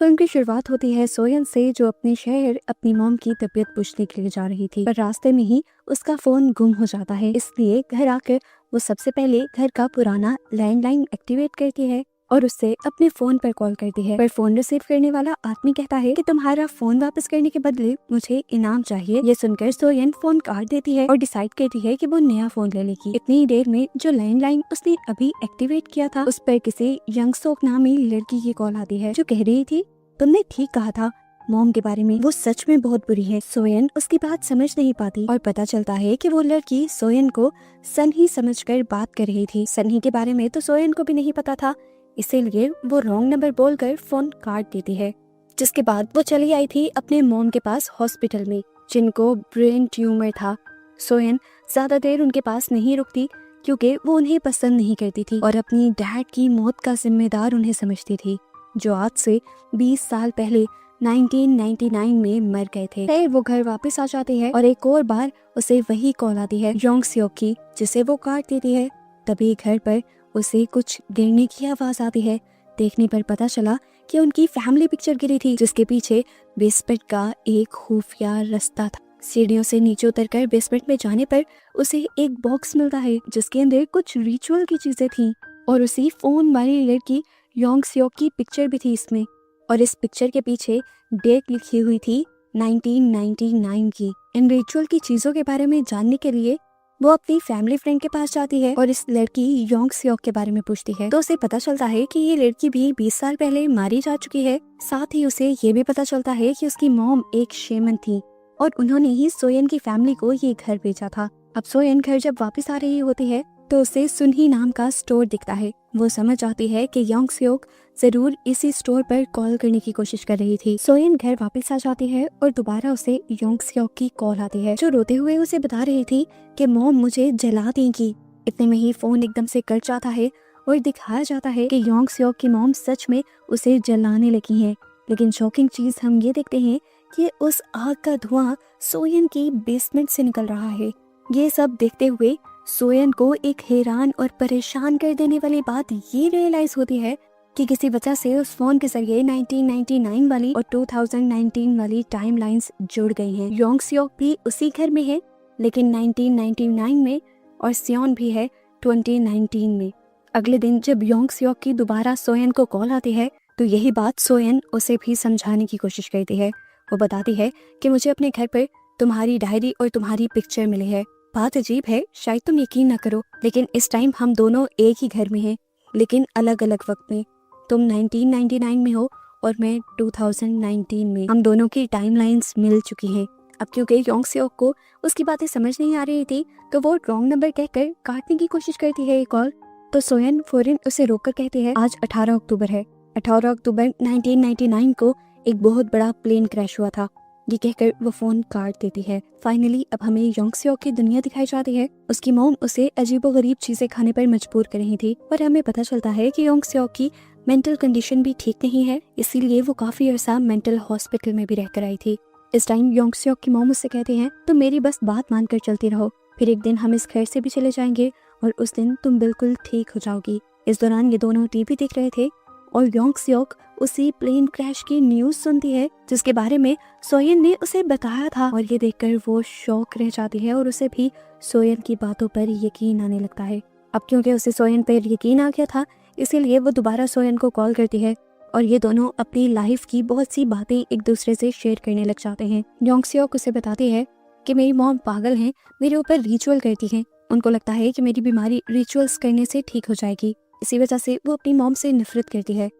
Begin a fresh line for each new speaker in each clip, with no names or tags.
Film की शुरुआत होती है सोयन से, जो अपने शहर अपनी मॉम की तबीयत पूछने के लिए जा रही थी, पर रास्ते में ही उसका फोन गुम हो जाता है। इसलिए घर आकर वो सबसे पहले घर का पुराना लैंडलाइन एक्टिवेट करती है और उससे अपने फोन पर कॉल करती है। पर फोन रिसीव करने वाला आदमी कहता है कि तुम्हारा फोन वापस करने के बदले मुझे इनाम चाहिए। ये सुनकर सोयन फोन काट देती है और डिसाइड करती है कि वो नया फोन ले लेगी। इतनी देर में जो लैंडलाइन उसने अभी एक्टिवेट किया था, उस पर किसी यंग सोक नामी लड़की की कॉल आती है, जो कह रही थी तुमने ठीक कहा था, मॉम के बारे में वो सच में बहुत बुरी है। सोयन उसकी बात समझ नहीं पाती और पता चलता है कि वो लड़की सोयन को सन ही समझकर बात कर रही थी। सन्ही के बारे में तो सोयन को भी नहीं पता था, इसीलिए वो रॉन्ग नंबर बोलकर फोन काट देती है। जिसके बाद वो चली आई थी अपने मॉम के पास हॉस्पिटल में, जिनको ब्रेन ट्यूमर था। सोयन ज्यादा देर उनके पास नहीं रुकती, क्योंकि वो उन्हें पसंद नहीं करती थी और अपनी डैड की मौत का जिम्मेदार उन्हें समझती थी, जो आज से 20 साल पहले 1999 में मर गए थे। फिर वो घर वापस आ जाती है और एक और बार उसे वही कॉल आती है योंग सियोक की, जिसे वो काट देती है। तभी घर पर उसे कुछ गिरने की आवाज आती है। देखने पर पता चला कि उनकी फैमिली पिक्चर गिरी थी, जिसके पीछे बेसमेंट का एक खुफिया रास्ता था। सीढ़ियों से नीचे उतरकर बेसमेंट में जाने पर उसे एक बॉक्स मिलता है, जिसके अंदर कुछ रिचुअल की चीजें थी और उसी फोन वाली लड़की योंग सियोक की पिक्चर भी थी इसमें। और इस पिक्चर के पीछे डेट लिखी हुई थी 1999 की। इन रिचुअल की चीजों के बारे में जानने के लिए वो अपनी फैमिली फ्रेंड के पास जाती है और इस लड़की योंग सियोक के बारे में पूछती है, तो उसे पता चलता है कि ये लड़की भी 20 साल पहले मारी जा चुकी है। साथ ही उसे ये भी पता चलता है कि उसकी मॉम एक शेमन थी और उन्होंने ही सोयन की फैमिली को ये घर भेजा था। अब सोयन घर जब वापस आ रही होती है तो उसे सुनही नाम का स्टोर दिखता है। वो समझ आती है कि योंग सियोक जरूर इसी स्टोर पर कॉल करने की कोशिश कर रही थी। सोयन घर वापस आ जाती है और दोबारा उसे योंग सियोक की कॉल आती है, जो रोते हुए उसे बता रही थी कि मॉम मुझे जला देंगी। इतने में ही फोन एकदम से कट जाता है और दिखाया जाता है कि योंग सियोक की मॉम सच में उसे जलाने लगी है। लेकिन शॉकिंग चीज हम ये देखते हैं कि उस आग का धुआं सोयन की बेसमेंट से निकल रहा है। ये सब देखते हुए सोयन को एक हैरान और परेशान कर देने वाली बात ये रियलाइज होती है कि किसी वजह से उस फोन के जरिए 1999 वाली और 2019 वाली टाइमलाइंस जुड़ गई हैं। योंग सियोक भी उसी घर में है, लेकिन 1999 में, और सियोन भी है 2019 में। अगले दिन जब योंग सियोक की दोबारा सोयन को कॉल आती है तो यही बात सोयन उसे भी समझाने की कोशिश करती है। वो बताती है कि मुझे अपने घर पर तुम्हारी डायरी और तुम्हारी पिक्चर मिली है। बात अजीब है, शायद तुम यकीन न करो, लेकिन इस टाइम हम दोनों एक ही घर में हैं, लेकिन अलग अलग वक्त में। तुम 1999 में हो और मैं 2019 में। हम दोनों की टाइमलाइंस मिल चुकी हैं। अब क्योंकि योंग सियोक को उसकी बातें समझ नहीं आ रही थी, तो वो रॉन्ग नंबर कहकर काटने की कोशिश करती है एक कॉल। तो सोयन फौरन उसे रोककर कहती है आज 18 अक्टूबर है। 18 अक्टूबर 1999 को एक बहुत बड़ा प्लेन क्रैश हुआ था। ये कहकर वो फोन काट देती है। फाइनली अब हमें योंग सियोक की दुनिया दिखाई जाती है। उसकी मॉम उसे अजीबोगरीब चीजें खाने पर मजबूर कर रही थी और हमें पता चलता है कि योंग सियोक की मेंटल कंडीशन भी ठीक नहीं है, इसीलिए वो काफी अरसा मेंटल हॉस्पिटल में भी रहकर आई थी। इस टाइम योंग सियोक की मॉम उससे कहती हैं तुम मेरी बस बात मानकर चलती रहो, फिर एक दिन हम इस घर से भी चले जाएंगे और उस दिन तुम बिल्कुल ठीक हो जाओगी। इस दौरान ये दोनों टीवी देख रहे थे और योंग सियोक उसी प्लेन क्रैश की न्यूज सुनती है, जिसके बारे में सोयन ने उसे बताया था, और ये देखकर वो शॉक रह जाती है और उसे भी सोयन की बातों पर यकीन आने लगता है। अब क्योंकि उसे सोयन पर यकीन आ गया था, इसीलिए वो दोबारा सोयन को कॉल करती है और ये दोनों अपनी लाइफ की बहुत सी बातें एक दूसरे से शेयर करने लग जाते हैं। योंग सियोक उसे बताती है कि मेरी मॉम पागल हैं, मेरे ऊपर रिचुअल करती हैं। उनको लगता है कि मेरी बीमारी रिचुअल्स करने से ठीक हो जाएगी, इसी वजह से वो अपनी मॉम से नफरत करती है।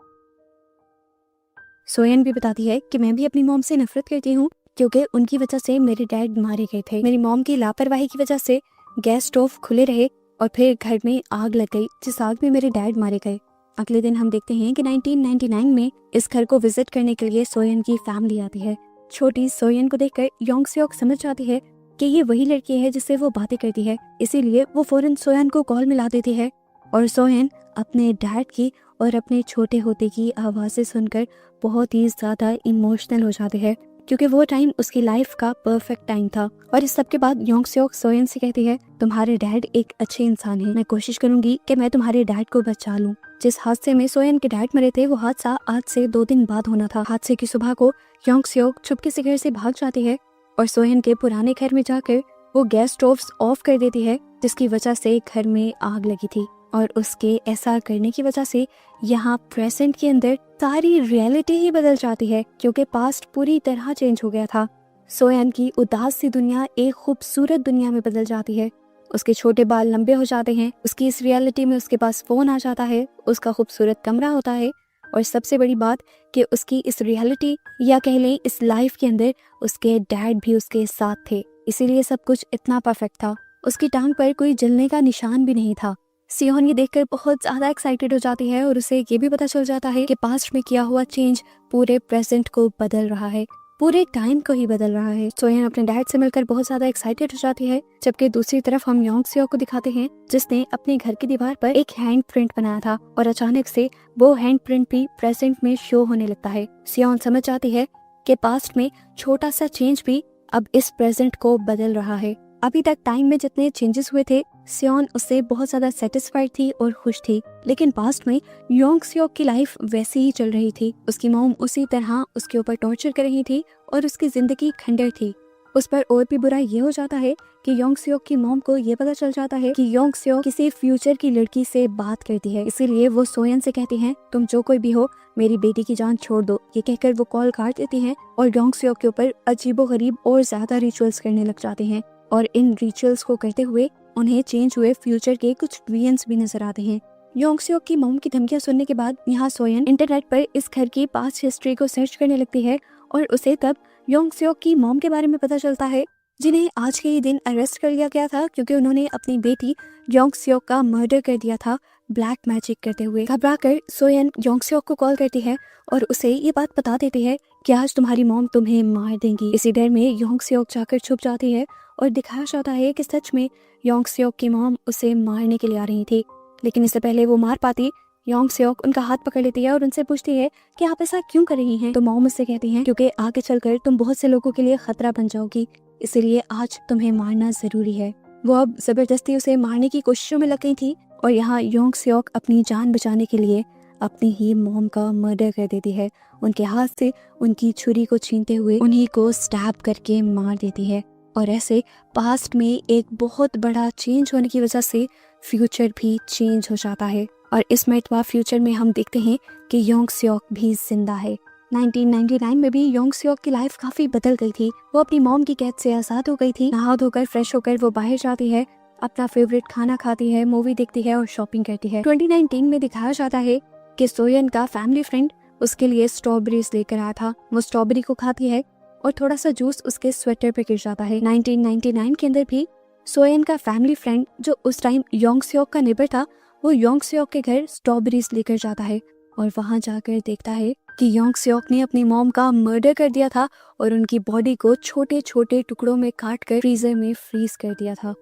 सोयन भी बताती है कि मैं भी अपनी मॉम से नफरत करती हूँ, क्योंकि उनकी वजह से मेरे डैड मारे गए थे। मेरी मॉम की लापरवाही की वजह से गैस स्टोव खुले रहे और फिर घर में आग लग गई, जिस आग में मेरे डैड मारे गए। अगले दिन हम देखते हैं कि 1999 में इस घर को विजिट करने के लिए सोयन की फैमिली आती है। छोटी सोयन को देखकर योंग सियोक समझ जाती है कि ये वही लड़की है जिससे वो बातें करती है, इसीलिए वो फौरन सोयन को कॉल मिला देती है और सोयन अपने डैड की और अपने छोटे होते की आवाजें सुनकर बहुत ही ज्यादा इमोशनल हो जाते हैं, क्योंकि वो टाइम उसकी लाइफ का परफेक्ट टाइम था। और इस सब के बाद योंग सियोक सोयन से कहती है, तुम्हारे डैड एक अच्छे इंसान है, मैं कोशिश करूंगी कि मैं तुम्हारे डैड को बचा लूं। जिस हादसे में सोयन के डैड मरे थे वो हादसा आज से 2 दिन बाद होना था। हादसे की सुबह को योंग सियोक चुपके से घर से भाग जाती है और सोयन के पुराने घर में जाकर वो गैस स्टोव्स ऑफ कर देती है, जिसकी वजह से घर में आग लगी थी। और उसके ऐसा करने की वजह से यहाँ प्रेजेंट के अंदर सारी रियलिटी ही बदल जाती है, क्योंकि पास्ट पूरी तरह चेंज हो गया था। सोयन की उदास सी दुनिया एक खूबसूरत दुनिया में बदल जाती है। उसके छोटे बाल लंबे हो जाते हैं, उसकी इस रियलिटी में उसके पास फोन आ जाता है, उसका खूबसूरत कमरा होता है, और सबसे बड़ी बात कि उसकी इस रियलिटी या कह लें इस लाइफ के अंदर उसके डैड भी उसके साथ थे। इसीलिए सब कुछ इतना परफेक्ट था। उसकी टांग पर कोई जलने का निशान भी नहीं था। सियोन ये देखकर बहुत ज्यादा एक्साइटेड हो जाती है और उसे ये भी पता चल जाता है कि पास्ट में किया हुआ चेंज पूरे प्रेजेंट को बदल रहा है, पूरे टाइम को ही बदल रहा है। सोयन अपने डैड से मिलकर बहुत ज्यादा एक्साइटेड हो जाती है, जबकि दूसरी तरफ हम योंग सियोक को दिखाते हैं जिसने अपने घर की दीवार पर एक हैंड प्रिंट बनाया था और अचानक से वो हैंड प्रिंट भी प्रेजेंट में शो होने लगता है। सियोन समझ जाती है कि पास्ट में छोटा सा चेंज भी अब इस प्रेजेंट को बदल रहा है। अभी तक टाइम में जितने चेंजेस हुए थे सियोन उससे बहुत ज्यादा सेटिस्फाइड थी और खुश थी, लेकिन पास्ट में योंग सियोक की लाइफ वैसी ही चल रही थी। उसकी मॉम उसी तरह उसके ऊपर टॉर्चर कर रही थी और उसकी जिंदगी खंडर थी। उस पर और भी बुरा ये हो जाता है कि योंग सियोक की मॉम को ये पता चल जाता है कि योंग सियोक किसी फ्यूचर की लड़की से बात करती है। इसीलिए वो सोयन से कहती हैं, तुम जो कोई भी हो मेरी बेटी की जान छोड़ दो। ये कहकर वो कॉल काट देती हैं और योंग सियोक के ऊपर अजीबोगरीब और ज्यादा रिचुअल्स करने लग जाते हैं। और इन रिचुअल्स को करते हुए उन्हें चेंज हुए फ्यूचर के कुछ विजन्स भी नजर आते हैं। योंग सियोक की मॉम की धमकियां सुनने के बाद यहाँ सोयन इंटरनेट पर इस घर की पास्ट हिस्ट्री को सर्च करने लगती है और उसे तब योंग सियोक की मॉम के बारे में पता चलता है, जिन्हें आज के ही दिन अरेस्ट कर लिया गया था क्योंकि उन्होंने अपनी बेटी योंग सियोक का मर्डर कर दिया था ब्लैक मैजिक करते हुए। घबराकर सोयन योंग सियोक को कॉल करती है और उसे ये बात बता देती है कि आज तुम्हारी मॉम तुम्हें मार देंगी। इसी डर में योंग सियोक जाकर छुप जाती है और दिखाया जाता है कि सच में योंग सियोक की मॉम उसे मारने के लिए आ रही थी, लेकिन इससे पहले वो मार पाती योंग सियोक उनका हाथ पकड़ लेती है और उनसे पूछती है कि आप ऐसा क्यों कर रही हैं। तो मॉम उससे कहती हैं क्योंकि आगे चलकर तुम बहुत से लोगों के लिए खतरा बन जाओगी, इसीलिए आज तुम्हें मारना जरूरी है। वो अब जबरदस्ती उसे मारने की कोशिशों में लग गई थी और यहाँ योंग सियोक अपनी जान बचाने के लिए अपनी ही मॉम का मर्डर कर देती है। उनके हाथ से उनकी छुरी को छीनते हुए उन्हीं को स्टैब करके मार देती है। और ऐसे पास्ट में एक बहुत बड़ा चेंज होने की वजह से फ्यूचर भी चेंज हो जाता है और इस मरतबा फ्यूचर में हम देखते हैं कि योंग सियोक भी जिंदा है। 1999 में भी योंग सियोक की लाइफ काफी बदल गई थी। वो अपनी मॉम की कैद से आजाद हो गई थी। नहा धोकर फ्रेश होकर वो बाहर जाती है, अपना फेवरेट खाना खाती है, मूवी देखती है और शॉपिंग करती है। 2019 में दिखाया जाता है कि सोयन का फैमिली फ्रेंड उसके लिए स्ट्रॉबेरीज लेकर आया था। वो स्ट्रॉबेरी को खाती है और थोड़ा सा जूस उसके स्वेटर पे गिर जाता है। 1999 के अंदर भी सोयन का फैमिली फ्रेंड जो उस टाइम योंग सियोक का नेबर था, वो योंग सियोक के घर स्ट्रॉबेरीज लेकर जाता है और वहां जाकर देखता है कि योंग सियोक ने अपनी मॉम का मर्डर कर दिया था और उनकी बॉडी को छोटे छोटे टुकड़ों में काट कर फ्रीजर में फ्रीज कर दिया था।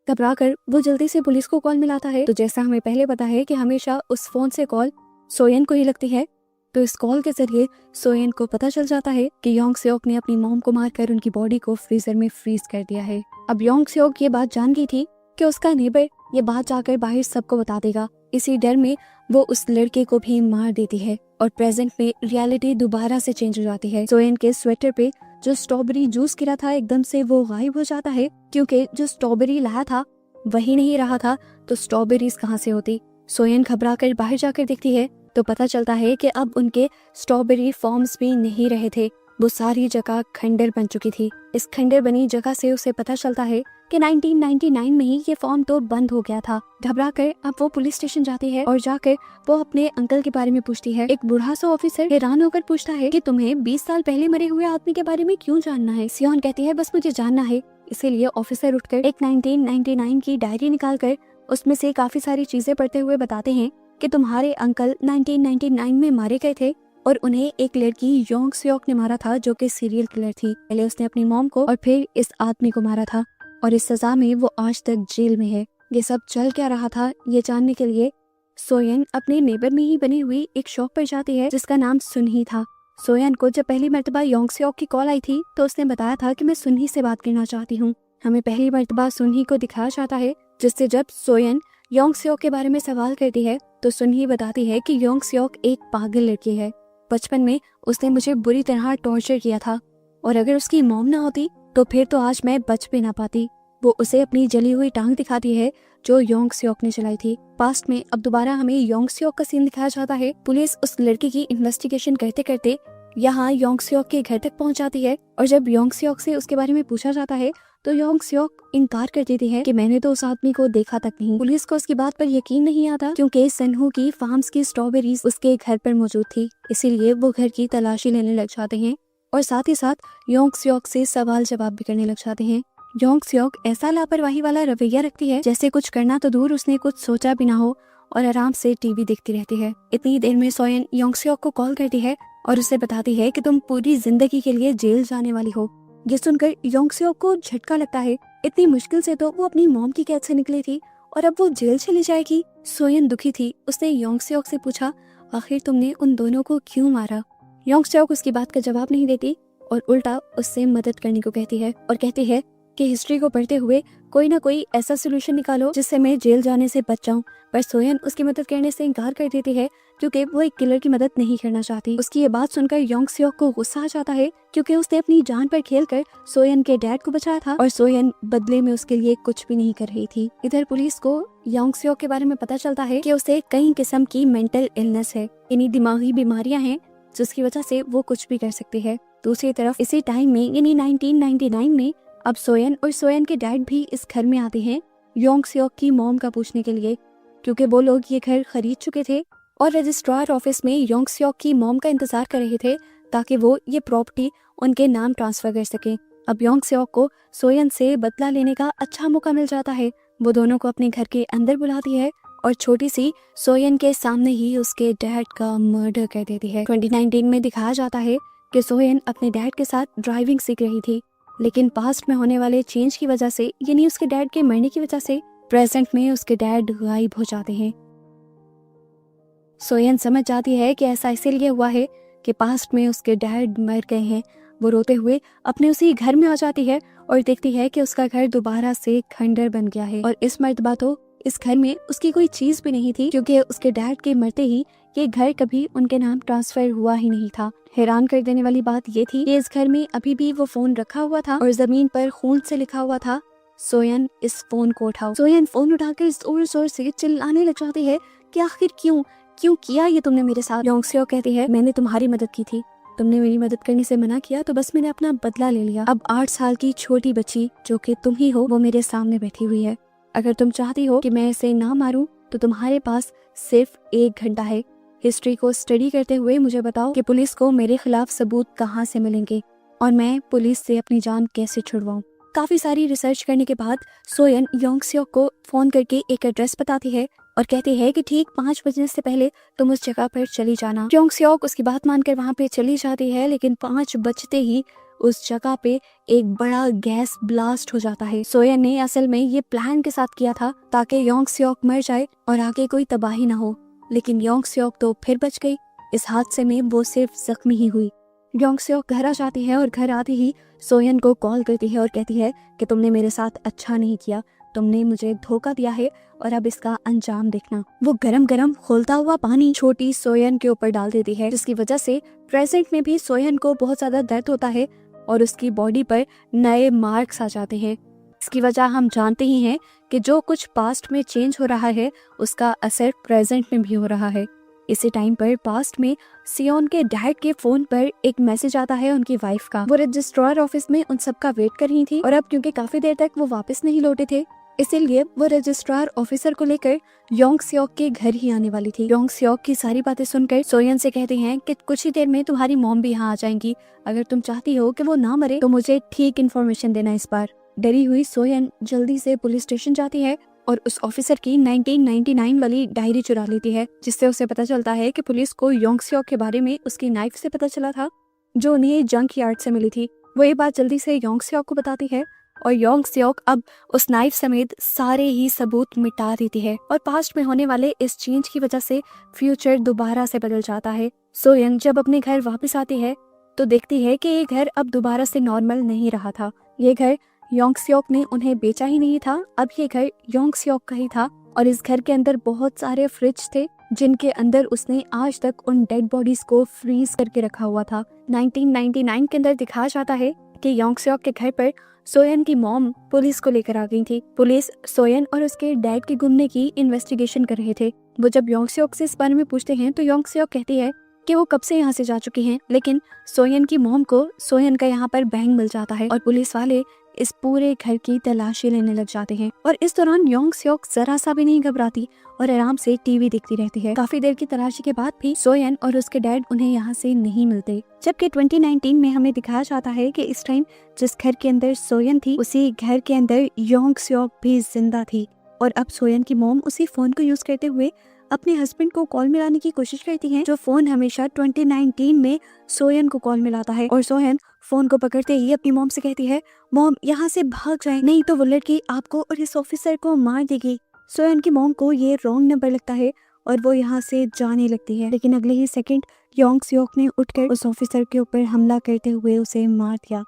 घबराकर वो जल्दी से पुलिस को कॉल मिलाता है। तो जैसा हमें पहले पता है कि हमेशा उस फोन से कॉल सोयन को ही लगती है, तो इस कॉल के जरिए सोयन को पता चल जाता है कि योंग सियोक ने अपनी मॉम को मारकर उनकी बॉडी को फ्रीजर में फ्रीज कर दिया है। अब योंग सियोक ये बात जान गई थी कि उसका नेबर ये बात जाकर बाहर सबको बता देगा। इसी डर में वो उस लड़के को भी मार देती है और प्रेजेंट में रियलिटी दोबारा से चेंज हो जाती है। सोयन के स्वेटर पे जो स्ट्रॉबेरी जूस गिरा था एकदम से वो गायब हो जाता है, क्योंकि जो स्ट्रॉबेरी लाया था वही नहीं रहा था, तो स्ट्रॉबेरीज कहाँ से होती। सोयन घबराकर बाहर जाकर देखती है तो पता चलता है कि अब उनके स्ट्रॉबेरी फॉर्म्स भी नहीं रहे थे, वो सारी जगह खंडर बन चुकी थी। इस खंडर बनी जगह से उसे पता चलता है कि 1999 में ही ये फॉर्म तो बंद हो गया था। घबराकर अब वो पुलिस स्टेशन जाती है और जाकर वो अपने अंकल के बारे में पूछती है। एक बूढ़ा सा ऑफिसर हैरान होकर पूछता है कि तुम्हें 20 साल पहले मरे हुए आदमी के बारे में क्यों जानना है। सियोन कहती है बस मुझे जानना है। इसीलिए ऑफिसर उठकर एक 1999 की डायरी निकालकर उसमें से काफी सारी चीजें पढ़ते हुए बताते हैं कि तुम्हारे अंकल 1999 में मारे गए थे और उन्हें एक लड़की योंग सियोक ने मारा था जो कि सीरियल किलर थी। पहले उसने अपनी मॉम को और फिर इस आदमी को मारा था और इस सजा में वो आज तक जेल में है। ये सब चल क्या रहा था ये जानने के लिए सोयन अपने नेबर में ही बनी हुई एक शॉप पर जाती है जिसका नाम सुनही था। सोयन को जब पहली मर्तबा योंग सियोक की कॉल आई थी तो उसने बताया था कि मैं सुनही से बात करना चाहती हूँ। हमें पहली मर्तबा सुनही को दिखाया जाता है, जिससे जब सोयन योंग सियोक के बारे में सवाल करती है तो सुनही बताती है कि योंग सियोक एक पागल लड़की है। बचपन में उसने मुझे बुरी तरह टॉर्चर किया था और अगर उसकी मॉम ना होती तो फिर तो आज मैं बच भी ना पाती। वो उसे अपनी जली हुई टांग दिखाती है जो योंग सियोक ने चलाई थी। पास्ट में अब दोबारा हमें योंग सियोक का सीन दिखाया जाता है। पुलिस उस लड़की की इन्वेस्टिगेशन करते करते यहाँ योंग सियोक के घर तक पहुंच जाती है और जब योंग सियोक से उसके बारे में पूछा जाता है तो योंग सियोक इनकार कर देती है कि मैंने तो उस आदमी को देखा तक नहीं। पुलिस को उसकी बात पर यकीन नहीं आता क्योंकि सनहू की फार्म्स की स्ट्रॉबेरीज उसके घर पर मौजूद थी, इसीलिए वो घर की तलाशी लेने लग जाते हैं और साथ ही साथ योंग सियोक से सवाल जवाब भी करने लग जाते हैं। योंग सियोक ऐसा लापरवाही वाला रवैया रखती है जैसे कुछ करना तो दूर उसने कुछ सोचा भी ना हो और आराम से टीवी देखती रहती है। इतनी देर में सोयन योंग सियोक को कॉल करती है और उसे बताती है कि तुम पूरी जिंदगी के लिए जेल जाने वाली हो। ये सुनकर योंग सियोक को झटका लगता है। इतनी मुश्किल से तो वो अपनी मॉम की कैद से निकली थी और अब वो जेल चली जाएगी। सोयन दुखी थी। उसने योंग सियोक से पूछा, आखिर तुमने उन दोनों को क्यों मारा? योंग सियोक उसकी बात का जवाब नहीं देती और उल्टा उससे मदद करने को कहती है और कहती है कि हिस्ट्री को पढ़ते हुए कोई ना कोई ऐसा सोल्यूशन निकालो जिससे मैं जेल जाने से बच जाऊं। पर सोयन उसकी मदद करने से इनकार कर देती है क्योंकि वो एक किलर की मदद नहीं करना चाहती। उसकी ये बात सुनकर योंग सियोक को गुस्सा आ जाता है क्योंकि उसने अपनी जान पर खेलकर सोयन के डैड को बचाया था और सोयन बदले में उसके लिए कुछ भी नहीं कर रही थी। इधर पुलिस को योंग सियोक के बारे में पता चलता है कि उसे कई किस्म की मेंटल इलनेस है, यानी दिमागी बीमारियां हैं जिसकी वजह से वो कुछ भी कर सकती है। दूसरी तरफ इसी टाइम में यानी 1999 में अब सोयन और सोयन के डैड भी इस घर में आते हैं योंग सियोक की मॉम का पूछने के लिए, क्योंकि वो लोग ये घर खरीद चुके थे और रजिस्ट्रार ऑफिस में योंग सियोक की मॉम का इंतजार कर रहे थे ताकि वो ये प्रॉपर्टी उनके नाम ट्रांसफर कर सके। अब योंग सियोक को सोयन से बदला लेने का अच्छा मौका मिल जाता है। वो दोनों को अपने घर के अंदर बुलाती है और छोटी सी सोयन के सामने ही उसके डैड का मर्डर कर देती है। 2019 में दिखाया जाता है कि सोयन अपने डैड के साथ ड्राइविंग सीख रही थी, लेकिन पास्ट में होने वाले चेंज की वजह से यानी उसके डैड के मरने की वजह से प्रेजेंट में उसके डैड गायब हो जाते हैं। सोयन समझ जाती है कि ऐसा इसीलिए हुआ है कि पास्ट में उसके डैड मर गए हैं। वो रोते हुए अपने उसी घर में आ जाती है और देखती है कि उसका घर दोबारा से खंडर बन गया है और इस मर्तबा तो इस घर में उसकी कोई चीज भी नहीं थी क्योंकि उसके डैड के मरते ही ये घर कभी उनके नाम ट्रांसफर हुआ ही नहीं था। हैरान कर देने वाली बात ये थी कि इस घर में अभी भी वो फोन रखा हुआ था और जमीन पर खून से लिखा हुआ था, सोयन इस फोन को उठाओ। सोयन फोन उठाकर जोर जोर से चिल्लाने लग जाती है कि आखिर क्यों किया ये तुमने मेरे साथ? योंग सियोक कहती है, मैंने तुम्हारी मदद की थी, तुमने मेरी मदद करने से मना किया तो बस मैंने अपना बदला ले लिया। अब 8 साल की छोटी बच्ची जो कि तुम ही हो वो मेरे सामने बैठी हुई है। अगर तुम चाहती हो कि मैं इसे ना मारूं तो तुम्हारे पास सिर्फ 1 घंटा है। हिस्ट्री को स्टडी करते हुए मुझे बताओ कि पुलिस को मेरे खिलाफ सबूत कहाँ से मिलेंगे और मैं पुलिस से अपनी जान कैसे छुड़वाऊं। काफी सारी रिसर्च करने के बाद सोयन योंग सियोक को फोन करके एक एड्रेस बताती है और कहती है कि ठीक 5 बजने से पहले तुम उस जगह पर चली जाना। योंग सियोक उसकी बात मानकर वहाँ पे चली जाती है, लेकिन 5 बजते ही उस जगह पे एक बड़ा गैस ब्लास्ट हो जाता है। सोयन ने असल में ये प्लान के साथ किया था ताकि योंग सियोक मर जाए और आगे कोई तबाही ना हो, लेकिन योंग सियोक तो फिर बच गई। इस हादसे में वो सिर्फ जख्मी ही हुई। योंग सियोक घर आ जाती है और घर आते ही सोयन को कॉल करती है और कहती है कि तुमने मेरे साथ अच्छा नहीं किया, तुमने मुझे धोखा दिया है और अब इसका अंजाम देखना। वो गरम गरम खोलता हुआ पानी छोटी सोयन के ऊपर डाल देती है, जिसकी वजह से प्रेजेंट में भी सोयन को बहुत ज्यादा दर्द होता है और उसकी बॉडी पर नए मार्क्स आ जाते हैं। इसकी वजह हम जानते ही हैं कि जो कुछ पास्ट में चेंज हो रहा है उसका असर प्रेजेंट में भी हो रहा है। इसी टाइम पर पास्ट में सियोन के डैड के फोन पर एक मैसेज आता है उनकी वाइफ का। वो रजिस्ट्रार ऑफिस में उन सबका वेट कर रही थी और अब क्योंकि काफी देर तक वो वापस नहीं लौटे थे इसीलिए वो रजिस्ट्रार ऑफिसर को लेकर योंग सियोक के घर ही आने वाली थी। योंग सियोक की सारी बातें सुनकर सोयन से कहते हैं कि कुछ ही देर में तुम्हारी मॉम भी यहाँ आ जाएंगी, अगर तुम चाहती हो कि वो ना मरे तो मुझे ठीक इन्फॉर्मेशन देना इस बार। डरी हुई सोयन जल्दी से पुलिस स्टेशन जाती है और उस ऑफिसर की 1999 वाली डायरी चुरा लेती है, जिससे उसे पता चलता है कि पुलिस को योंग सियोक के बारे में उसकी नाइफ से पता चला था जो उन्हें जंक यार्ड से मिली थी। वो ये बात जल्दी से योंग सियोक को बताती है और योंग सियोक अब उस नाइफ समेत सारे ही सबूत मिटा देती है और पास्ट में होने वाले इस चेंज की वजह से फ्यूचर दोबारा से बदल जाता है। सोयन जब अपने घर वापस आती है तो देखती है कि ये घर अब दोबारा से नॉर्मल नहीं रहा था। ये घर योंग सियोक ने उन्हें बेचा ही नहीं था, अब ये घर योंग सियोक का ही था और इस घर के अंदर बहुत सारे फ्रिज थे जिनके अंदर उसने आज तक उन डेड बॉडीज को फ्रीज करके रखा हुआ था। 1999 के अंदर दिखाया जाता है कि योंग सियोक के घर पर सोयन की मॉम पुलिस को लेकर आ गई थी। पुलिस सोयन और उसके डैड के गुमने की इन्वेस्टिगेशन कर रहे थे। वो जब योंग सियोक से इस बारे में पूछते हैं तो योंग सियोक कहती है कि वो कब से यहाँ से जा चुकी हैं, लेकिन सोयन की मॉम को सोयन का यहाँ पर बैंक मिल जाता है और पुलिस वाले इस पूरे घर की तलाशी लेने लग जाते हैं। और इस दौरान योंग सियोक जरा सा भी नहीं घबराती और आराम से टीवी देखती रहती है। काफी देर की तलाशी के बाद भी सोयन और उसके डैड उन्हें यहाँ से नहीं मिलते, जबकि 2019 में हमें दिखाया जाता है कि इस टाइम जिस घर के अंदर सोयन थी उसी घर के अंदर योंग सियोक भी जिंदा थी। और अब सोयन की मॉम उसी फोन को यूज करते हुए अपने हस्बैंड को कॉल मिलाने की कोशिश करती हैं, जो फोन हमेशा 2019 में सोयन को कॉल मिलाता है। और सोयन फोन को पकड़ते ही अपनी मॉम से कहती है, मॉम यहाँ से भाग जाएं, नहीं तो वो लड़की आपको और इस ऑफिसर को मार देगी। सोयन की मॉम को ये रॉन्ग नंबर लगता है और वो यहाँ से जाने लगती है, लेकिन अगले ही सेकंड योंग सियोक ने उठकर उस ऑफिसर के ऊपर हमला करते हुए उसे मार दिया।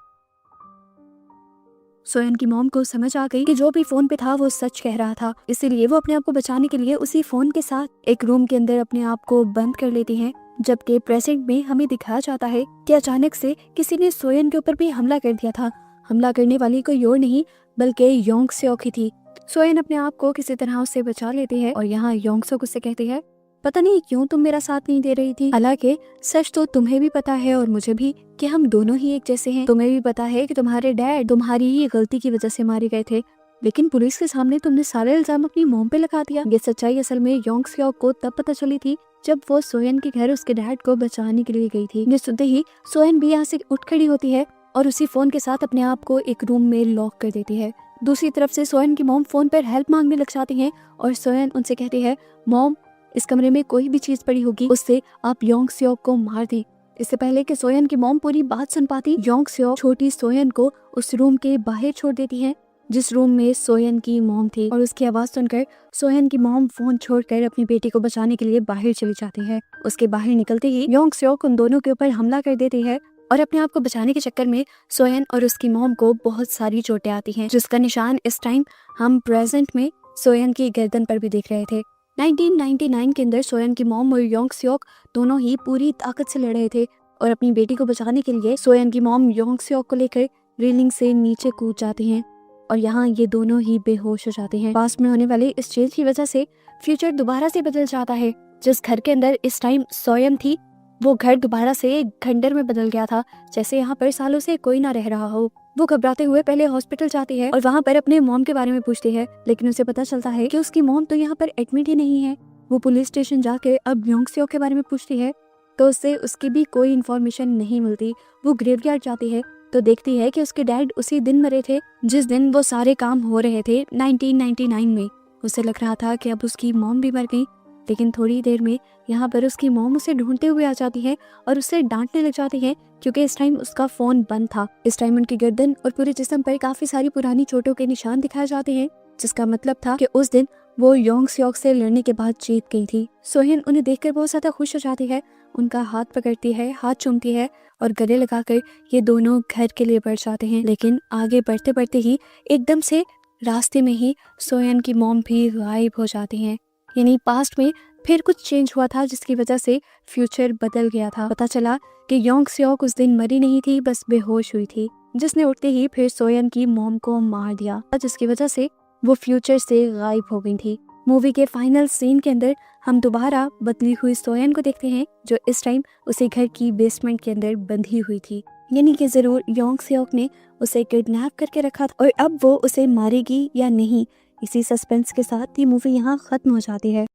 सोयन की मॉम को समझ आ गई कि जो भी फोन पे था वो सच कह रहा था, इसीलिए वो अपने आप को बचाने के लिए उसी फोन के साथ एक रूम के अंदर अपने आप को बंद कर लेती हैं। जबकि प्रेजेंट में हमें दिखाया जाता है कि अचानक से किसी ने सोयन के ऊपर भी हमला कर दिया था। हमला करने वाली कोई और नहीं बल्कि योंग सियोक ही थी। सोयन अपने आप को किसी तरह उससे बचा लेती है और यहाँ योंग सियोक उससे कहती है, पता नहीं क्यों तुम मेरा साथ नहीं दे रही थी, हालांकि सच तो तुम्हें भी पता है और मुझे भी कि हम दोनों ही एक जैसे हैं। तुम्हें भी पता है कि तुम्हारे डैड तुम्हारी ही गलती की वजह से मारे गए थे, लेकिन पुलिस के सामने तुमने सारे इल्जाम अपनी मॉम पे लगा दिया। ये सच्चाई असल में योंग सियोक को तब पता चली थी जब वो सोयन के घर उसके डैड को बचाने के लिए गई थी। ये सुनते ही सोयन भी यहाँ से उठ खड़ी होती है और उसी फोन के साथ अपने आप को एक रूम में लॉक कर देती है। दूसरी तरफ से सोयन की मॉम फोन पर हेल्प मांगने लग जाती है और सोयन उनसे कहती है, मॉम इस कमरे में कोई भी चीज पड़ी होगी उससे आप योंग सियोक को मार दें। इससे पहले कि सोयन की मॉम पूरी बात सुन पाती, योंग सियोक छोटी सोयन को उस रूम के बाहर छोड़ देती है जिस रूम में सोयन की मॉम थी और उसकी आवाज सुनकर सोयन की मॉम फोन छोड़कर अपनी बेटी को बचाने के लिए बाहर चली जाती है। उसके बाहर निकलते ही योंग सियोक उन दोनों के ऊपर हमला कर देती है और अपने आप को बचाने के चक्कर में सोयन और उसकी मॉम को बहुत सारी चोटें आती हैं, जिसका निशान इस टाइम हम प्रेजेंट में सोयन की गर्दन पर भी देख रहे थे। 1999 के अंदर सोयन की मॉम और योंग सियोक दोनों ही पूरी ताकत से लड़ रहे थे और अपनी बेटी को बचाने के लिए सोयन की मॉम योंग सियोक को लेकर रेलिंग से नीचे कूद जाती हैं और यहाँ ये दोनों ही बेहोश हो जाते हैं। पास्ट में होने वाले इस चेंज की वजह से फ्यूचर दोबारा से बदल जाता है। जिस घर के अंदर इस टाइम सोयन थी वो घर दोबारा से एक खंडर में बदल गया था, जैसे यहाँ पर सालों से कोई ना रह रहा हो। वो घबराते हुए पहले हॉस्पिटल जाती है और वहाँ पर अपने मॉम के बारे में पूछती है, लेकिन उसे पता चलता है कि उसकी मॉम तो यहाँ पर एडमिट ही नहीं है। वो पुलिस स्टेशन जाके अब योंग सियोक के बारे में पूछती है तो उससे उसकी भी कोई इन्फॉर्मेशन नहीं मिलती। वो ग्रेवयार्ड जाती है तो देखती है कि उसके डैड उसी दिन मरे थे जिस दिन वो सारे काम हो रहे थे 1999 में। उसे लग रहा था कि अब उसकी मॉम भी मर गई, लेकिन थोड़ी देर में यहाँ पर उसकी मॉम उसे ढूंढते हुए आ जाती है और उससे डांटने लग जाती है क्योंकि इस टाइम उसका फोन बंद था। इस टाइम उनकी गर्दन और पूरे जिस्म पर काफी सारी पुरानी चोटों के निशान दिखाए जाते हैं, जिसका मतलब था कि उस दिन वो योंग सियोक से लड़ने के बाद जीत गई थी। सोयन उन्हें देखकर बहुत ज्यादा खुश हो जाती है, उनका हाथ पकड़ती है, हाथ चूमती है और गले लगाकर ये दोनों घर के लिए बढ़ जाते हैं। लेकिन आगे बढ़ते बढ़ते ही एकदम से रास्ते में ही सोयन की मॉम भी गायब हो जाती हैं। यानी पास्ट में फिर कुछ चेंज हुआ था जिसकी वजह से फ्यूचर बदल गया था। पता चला कि योंग सियोक उस दिन मरी नहीं थी, बस बेहोश हुई थी, जिसने उठते ही फिर सोयन की मॉम को मार दिया, जिसकी वजह से वो फ्यूचर से गायब हो गई थी। मूवी के फाइनल सीन के अंदर हम दोबारा बदली हुई सोयन को देखते हैं जो इस टाइम उसे घर की बेसमेंट के अंदर बंधी हुई थी। यानी कि जरूर योंग सियोक ने उसे किडनैप करके रखा था और अब वो उसे मारेगी या नहीं, इसी सस्पेंस के साथ ये मूवी यहाँ खत्म हो जाती है।